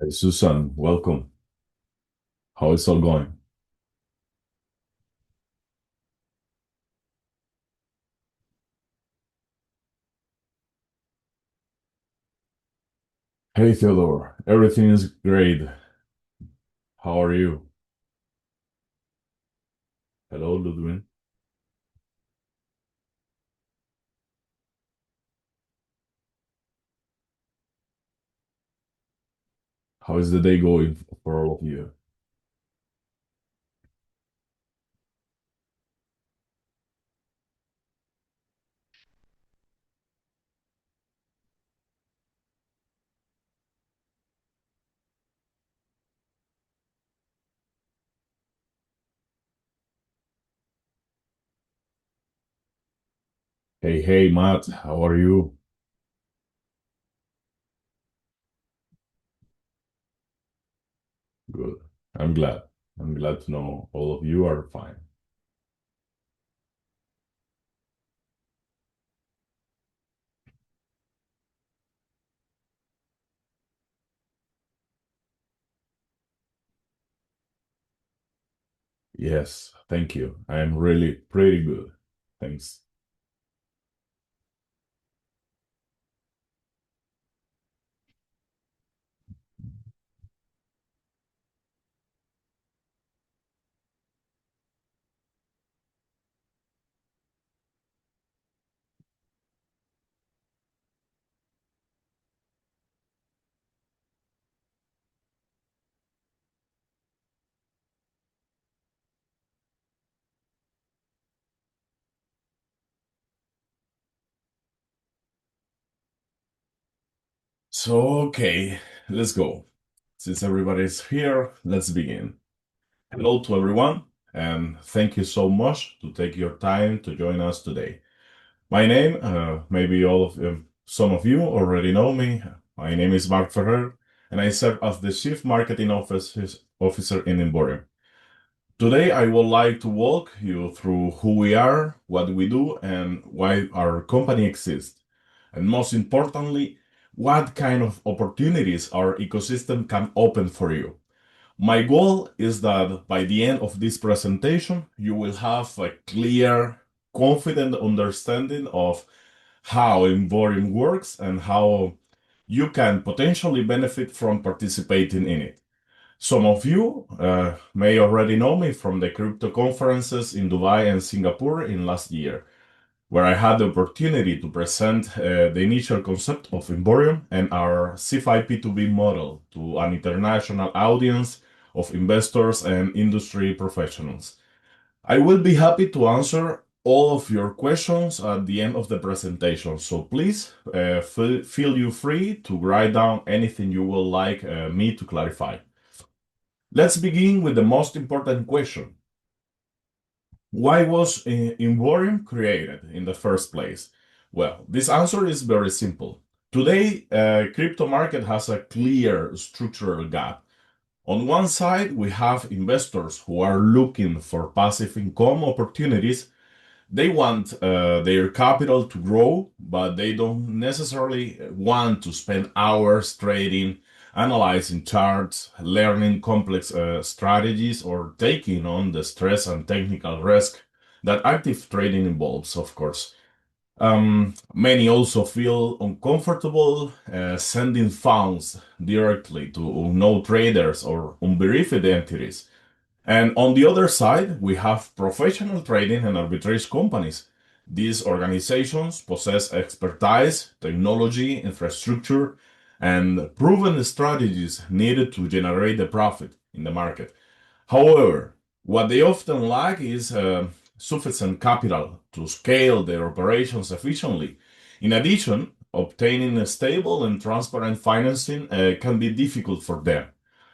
Hey, Susan, welcome. How is all going? Hey, Theodore. Everything is great. How are you? Hello, Ludwin. How is the day going for all of you? Hey, Matt. How are you? Good. I'm glad. I'm glad to know all of you are fine. Yes, thank you. I am really pretty good. Thanks. Okay, let's go. Since everybody's here, let's begin. Hello to everyone, and thank you so much to take your time to join us today. My name, maybe some of you already know me. My name is Marc Ferrer, and I serve as the Chief Marketing Officer in Invorium. Today, I would like to walk you through who we are, what we do, and why our company exists. And most importantly, what kind of opportunities our ecosystem can open for you. My goal is that by the end of this presentation, you will have a clear, confident understanding of how Invorium works and how you can potentially benefit from participating in it. Some of you may already know me from the crypto conferences in Dubai and Singapore in last year, where I had the opportunity to present the initial concept of Invorium and our C5P2B model to an international audience of investors and industry professionals. I will be happy to answer all of your questions at the end of the presentation. So please feel you free to write down anything you would like me to clarify. Let's begin with the most important question. Why was Invorium created in the first place? Well, this answer is very simple. Today, crypto market has a clear structural gap. On one side, we have investors who are looking for passive income opportunities. They want their capital to grow, but they don't necessarily want to spend hours trading, analyzing charts, learning complex strategies, or taking on the stress and technical risk that active trading involves, of course. Many also feel uncomfortable sending funds directly to no traders or unverified entities. And on the other side, we have professional trading and arbitrage companies. These organizations possess expertise, technology, infrastructure, and proven strategies needed to generate the profit in the market. However, what they often lack is sufficient capital to scale their operations efficiently. In addition, obtaining a stable and transparent financing can be difficult for them.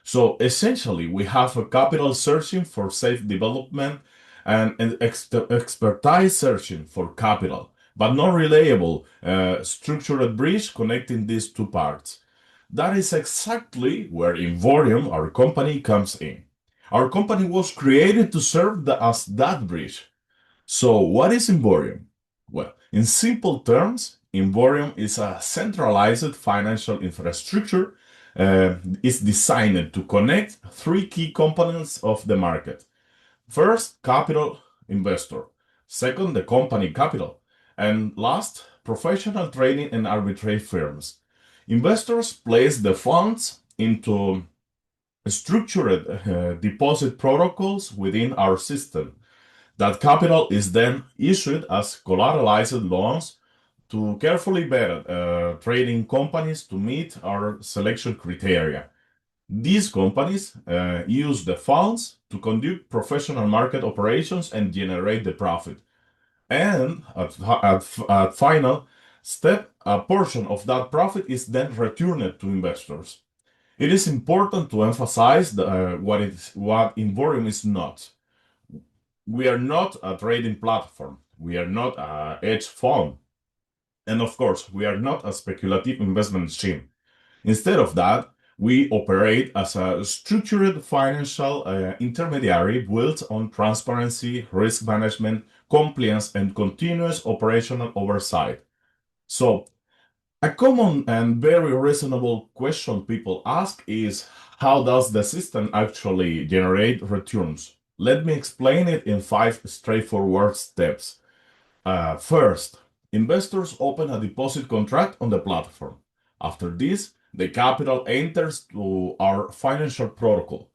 So essentially, we have a capital searching for safe development and an expertise searching for capital, but not reliable structured bridge connecting these two parts. That is exactly where Invorium, our company, comes in. Our company was created to serve as that bridge. So, what is Invorium? Well, in simple terms, Invorium is a centralized financial infrastructure is designed to connect three key components of the market. First, capital investor. Second, the company capital. And last, professional trading and arbitrage firms. Investors place the funds into structured deposit protocols within our system. That capital is then issued as collateralized loans to carefully vetted trading companies to meet our selection criteria. These companies use the funds to conduct professional market operations and generate the profit. And at final step, a portion of that profit is then returned to investors. It is important to emphasize what Invorium is not. We are not a trading platform. We are not a hedge fund. And of course, we are not a speculative investment scheme. Instead of that, we operate as a structured financial intermediary built on transparency, risk management, compliance, and continuous operational oversight. So, a common and very reasonable question people ask is, how does the system actually generate returns? Let me explain it in 5 straightforward steps. First, investors open a deposit contract on the platform. After this, the capital enters to our financial protocol.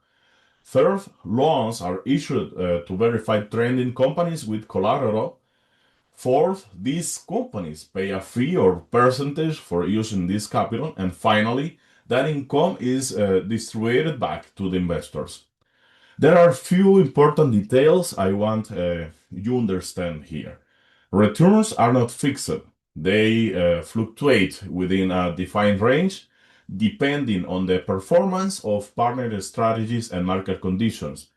Third, loans are issued to verified trading companies with collateral. Fourth, these companies pay a fee or percentage for using this capital. And finally, that income is distributed back to the investors. There are few important details I want you understand here. Returns are not fixed. They fluctuate within a defined range depending on the performance of partner strategies and market conditions.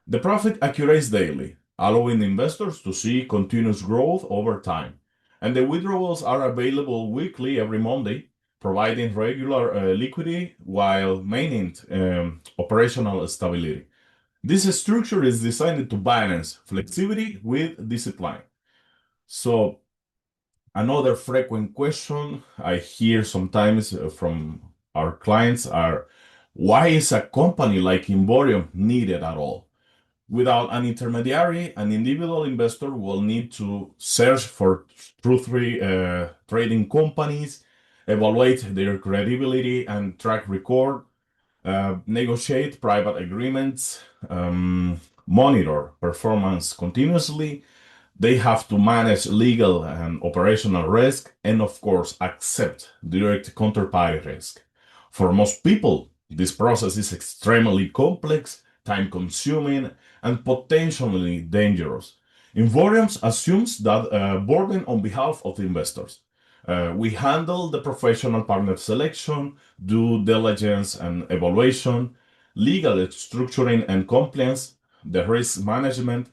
The profit accrues daily, allowing investors to see continuous growth over time. And the withdrawals are available weekly every Monday, providing regular liquidity while maintaining operational stability. This structure is designed to balance flexibility with discipline. So, another frequent question I hear sometimes from our clients are, why is a company like Invorium needed at all? Without an intermediary, an individual investor will need to search for trustworthy trading companies, evaluate their credibility and track record, negotiate private agreements, monitor performance continuously. They have to manage legal and operational risk and, of course, accept direct counterparty risk. For most people, this process is extremely complex, time consuming, and potentially dangerous. Invorium assumes that burden on behalf of the investors. We handle the professional partner selection, due diligence and evaluation, legal structuring and compliance, the risk management,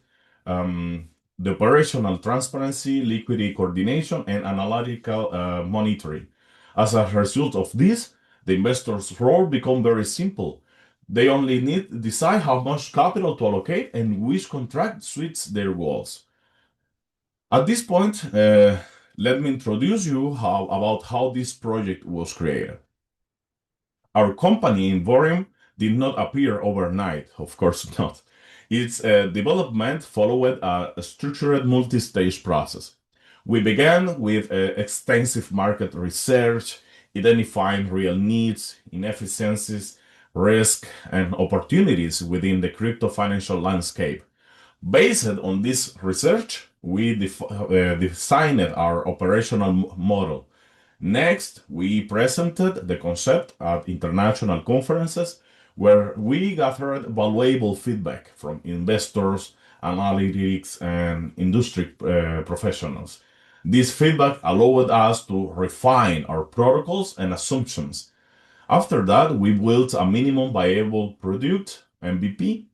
the operational transparency, liquidity coordination, and analytical monitoring. As a result of this, the investor's role becomes very simple. They only need to decide how much capital to allocate and which contract suits their goals. At this point, let me introduce you about how this project was created. Our company, Invorium, did not appear overnight, of course not. Its development followed a structured multi-stage process. We began with extensive market research, identifying real needs, inefficiencies, risk, and opportunities within the crypto financial landscape. Based on this research, we designed our operational model. Next, we presented the concept at international conferences where we gathered valuable feedback from investors, analytics, and industry professionals. This feedback allowed us to refine our protocols and assumptions. After that, we built a minimum viable product, MVP,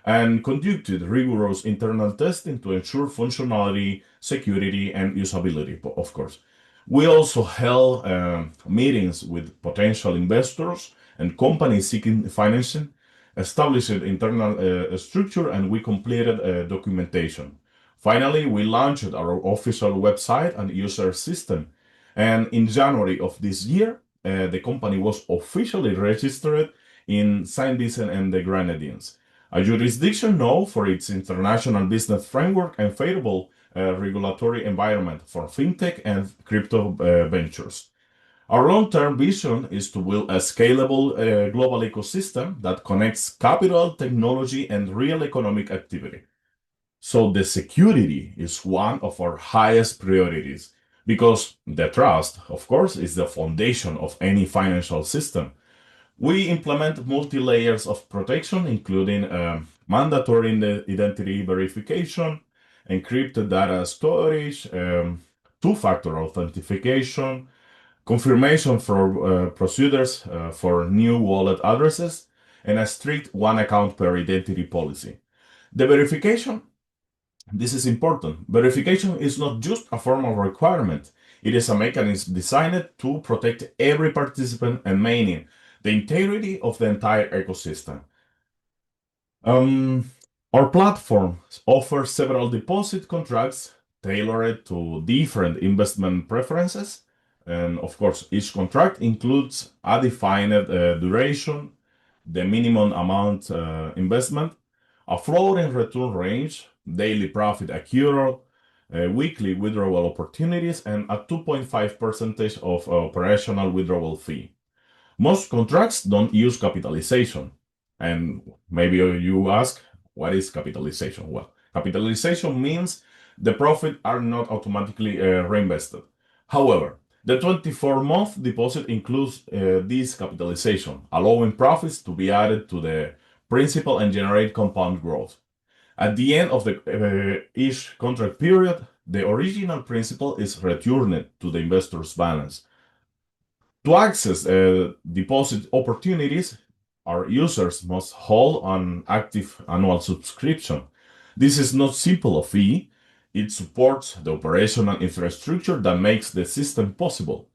and conducted rigorous internal testing to ensure functionality, security, and usability, of course. We also held meetings with potential investors and companies seeking financing, established internal structure, and we completed documentation. Finally, we launched our official website and user system. And in January of this year, the company was officially registered in Saint Vincent and the Grenadines, a jurisdiction known for its international business framework and favorable regulatory environment for fintech and crypto ventures. Our long-term vision is to build a scalable global ecosystem that connects capital, technology, and real economic activity. So the security is one of our highest priorities because the trust, of course, is the foundation of any financial system. We implement multi-layers of protection, including mandatory identity verification, encrypted data storage, two-factor authentication, confirmation for procedures for new wallet addresses, and a strict one account per identity policy. The verification, this is important. Verification is not just a formal requirement. It is a mechanism designed to protect every participant and maintain the integrity of the entire ecosystem. Um, our platform offers several deposit contracts tailored to different investment preferences. And of course, each contract includes a defined duration, the minimum amount investment, a floating return range, daily profit accrual, weekly withdrawal opportunities, and a 2.5% of operational withdrawal fee. Most contracts don't use capitalization. And maybe you ask, what is capitalization? Well, capitalization means the profit are not automatically reinvested. However, the 24-month deposit includes this capitalization, allowing profits to be added to the principal and generate compound growth. At the end of each contract period, the original principal is returned to the investor's balance. To access deposit opportunities, our users must hold an active annual subscription. This is not simple a fee, it supports the operational infrastructure that makes the system possible.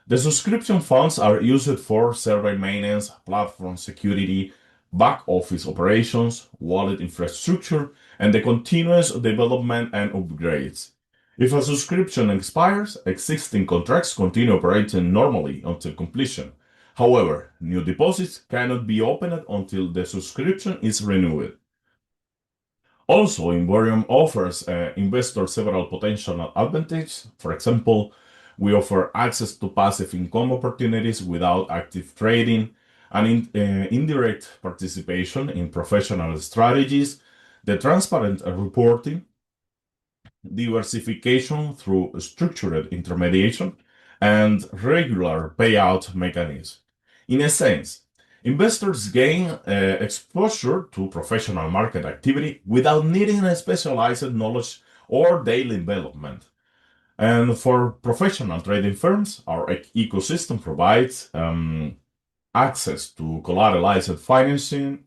The subscription funds are used for server maintenance, platform security, back office operations, wallet infrastructure, and the continuous development and upgrades. If a subscription expires, existing contracts continue operating normally until completion. However, new deposits cannot be opened until the subscription is renewed. Also, Invorium offers investors several potential advantages. For example, we offer access to passive income opportunities without active trading, and indirect participation in professional strategies, the transparent reporting, diversification through structured intermediation, and regular payout mechanisms. In a sense, investors gain exposure to professional market activity without needing a specialized knowledge or daily development. And for professional trading firms, our ecosystem provides access to collateralized financing,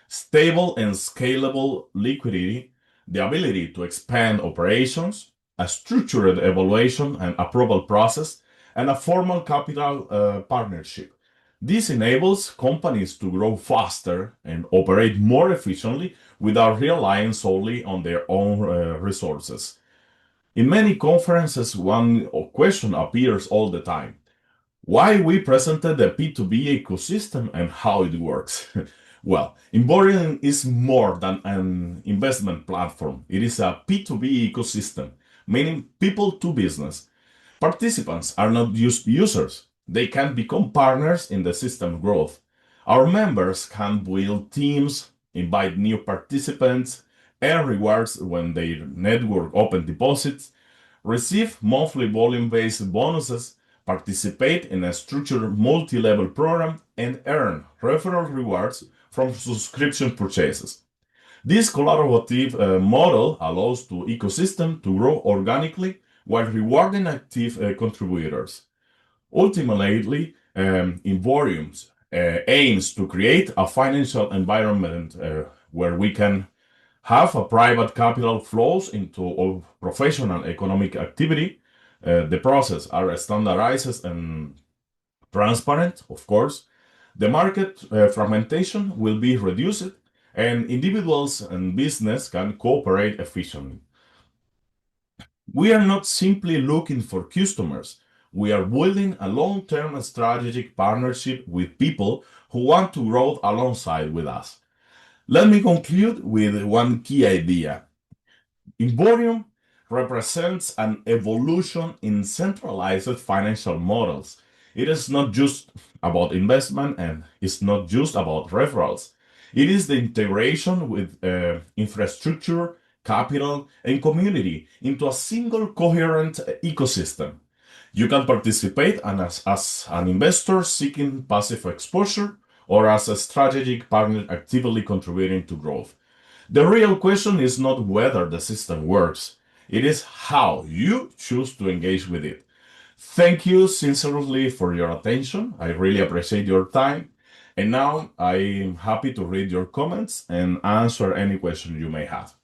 stable and scalable liquidity, the ability to expand operations, a structured evaluation and approval process, and a formal capital partnership. This enables companies to grow faster and operate more efficiently without relying solely on their own resources. In many conferences, one question appears all the time: why we presented the P2B ecosystem and how it works. Well, Invorium is more than an investment platform. It is a P2B ecosystem, meaning people to business. Participants are not just users. They can become partners in the system growth. Our members can build teams, invite new participants, earn rewards when their network open deposits, receive monthly volume-based bonuses, participate in a structured multi-level program, and earn referral rewards from subscription purchases. This collaborative model allows the ecosystem to grow organically while rewarding active contributors. Ultimately, Invorium aims to create a financial environment where we can have a private capital flows into professional economic activity. The process are standardized and transparent, of course. The market fragmentation will be reduced, and individuals and business can cooperate efficiently. We are not simply looking for customers. We are building a long-term strategic partnership with people who want to grow alongside with us. Let me conclude with one key idea. Invorium represents an evolution in centralized financial models. It is not just about investment and it's not just about referrals. It is the integration with infrastructure, capital, and community into a single coherent ecosystem. You can participate as an investor seeking passive exposure or as a strategic partner actively contributing to growth. The real question is not whether the system works, it is how you choose to engage with it. Thank you sincerely for your attention. I really appreciate your time. And now I am happy to read your comments and answer any question you may have.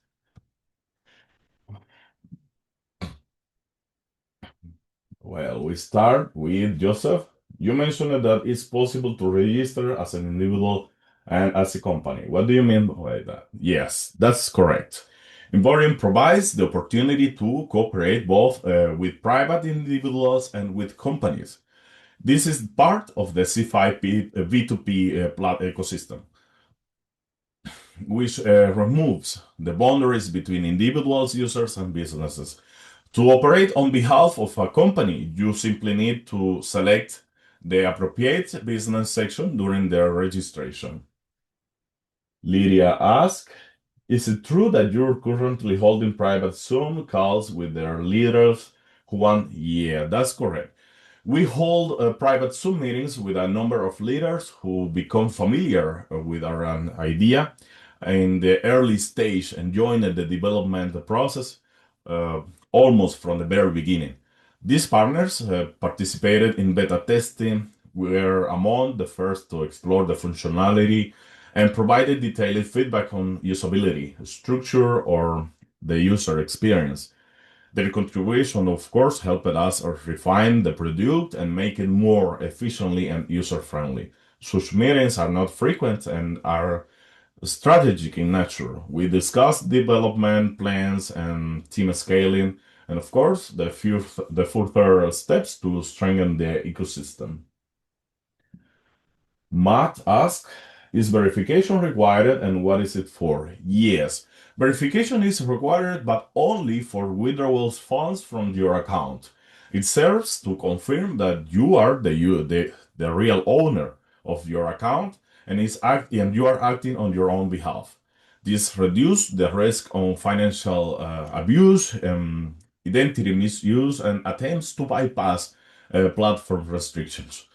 Well, we start with Joseph. You mentioned that it's possible to register as an individual and as a company. What do you mean by that? Yes, that's correct. Invorium provides the opportunity to cooperate both with private individuals and with companies. This is part of the C5P V2P ecosystem, which removes the boundaries between individuals, users, and businesses. To operate on behalf of a company, you simply need to select the appropriate business section during their registration. Lydia asks, is it true that you're currently holding private Zoom calls with their leaders who want? Yeah, that's correct. We hold private Zoom meetings with a number of leaders who become familiar with our idea in the early stage and join the development process uh, almost from the very beginning. These partners participated in beta testing, were among the first to explore the functionality, and provided detailed feedback on usability, structure, or the user experience. Their contribution, of course, helped us refine the product and make it more efficiently and user-friendly. Such meetings are not frequent and are strategic in nature. We discuss development plans and team scaling, and of course, the further steps to strengthen the ecosystem. Matt asks, is verification required and what is it for? Yes, verification is required, but only for withdrawals funds from your account. It serves to confirm that you are the real owner of your account and you are acting on your own behalf. This reduces the risk on financial abuse, identity misuse, and attempts to bypass platform restrictions.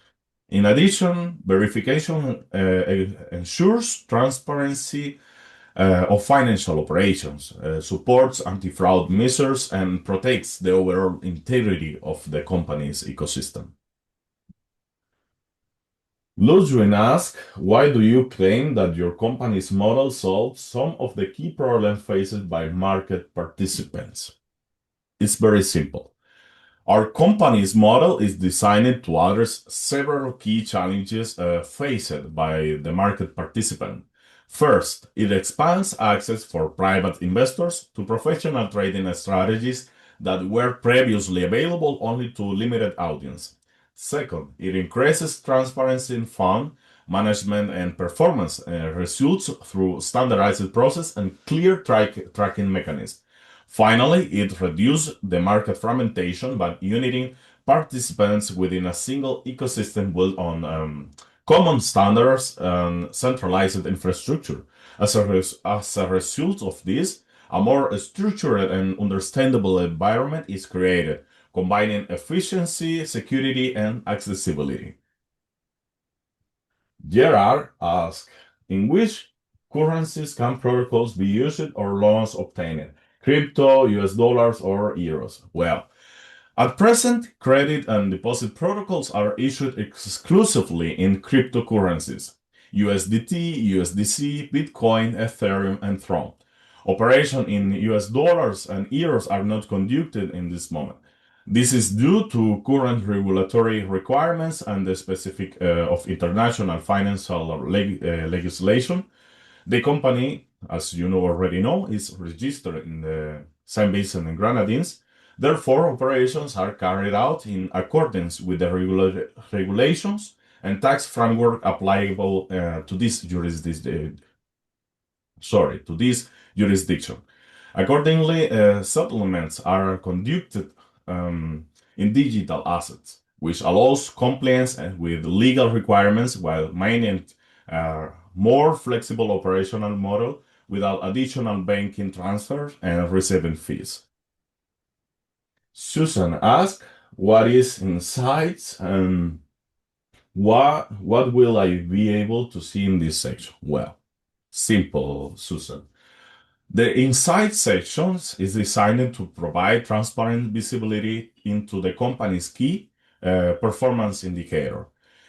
In addition, verification ensures transparency of financial operations, supports anti-fraud measures, and protects the overall integrity of the company's ecosystem. Ludwig asks, why do you claim that your company's model solves some of the key problems faced by market participants? It's very simple. Our company's model is designed to address several key challenges faced by the market participant. First, it expands access for private investors to professional trading strategies that were previously available only to limited audience. Second, it increases transparency in fund management and performance results through standardized process and clear tracking mechanisms. Finally, it reduces the market fragmentation by uniting participants within a single ecosystem built on common standards and centralized infrastructure. As a result of this, a more structured and understandable environment is created, combining efficiency, security, and accessibility. Gerard asks, in which currencies can protocols be used or loans obtained? Crypto, US dollars, or euros? Well, at present, credit and deposit protocols are issued exclusively in cryptocurrencies: USDT, USDC, Bitcoin, Ethereum, and Tron. Operation in US dollars and euros are not conducted in this moment. This is due to current regulatory requirements and the specific of international financial legislation. The company, as you know already know, is registered in the Saint Vincent and Grenadines. Therefore, operations are carried out in accordance with the regulations and tax framework applicable to this jurisdiction. Accordingly, settlements are conducted um, in digital assets, which allows compliance with legal requirements while maintaining a more flexible operational model without additional banking transfers and receiving fees. Susan asked, "What is insights and what will I be able to see in this section?" Well, simple, Susan. The Insight sections is designed to provide transparent visibility into the company's key performance indicator.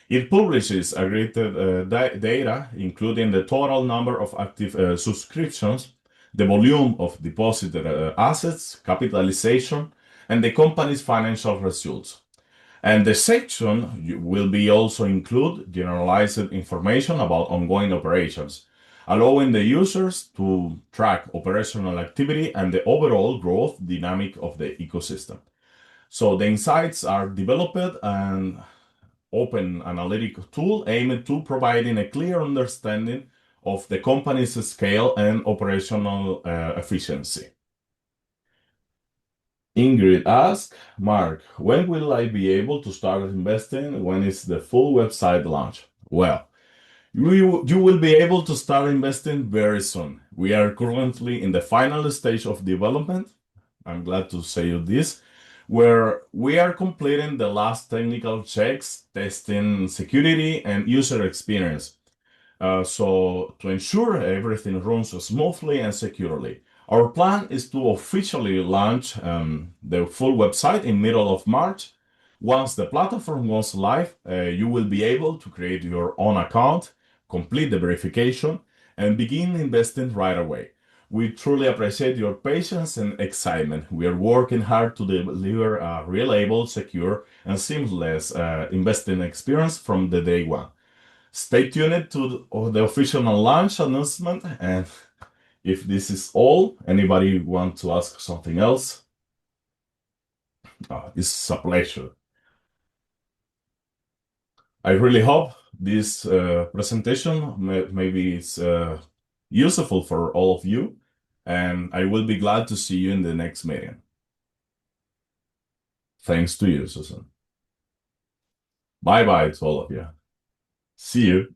It publishes aggregated data, including the total number of active subscriptions, the volume of deposited assets, capitalization, and the company's financial results. And the section will be also include generalized information about ongoing operations, allowing the users to track operational activity and the overall growth dynamic of the ecosystem. So the insights are developed and open analytic tool aimed to providing a clear understanding of the company's scale and operational efficiency. Ingrid asks, "Mark, when will I be able to start investing? When is the full website launch?" Well, you will be able to start investing very soon. We are currently in the final stage of development. I'm glad to say you this, where we are completing the last technical checks, testing security and user experience. So to ensure everything runs smoothly and securely, our plan is to officially launch the full website in middle of March. Once the platform goes live, you will be able to create your own account, complete the verification, and begin investing right away. We truly appreciate your patience and excitement. We are working hard to deliver a reliable, secure, and seamless investing experience from the day one. Stay tuned to the official launch announcement. And if this is all, anybody want to ask something else? It's a pleasure. I really hope this presentation maybe it's useful for all of you, and I will be glad to see you in the next meeting. Thanks to you, Susan. Bye bye to all of you. See you.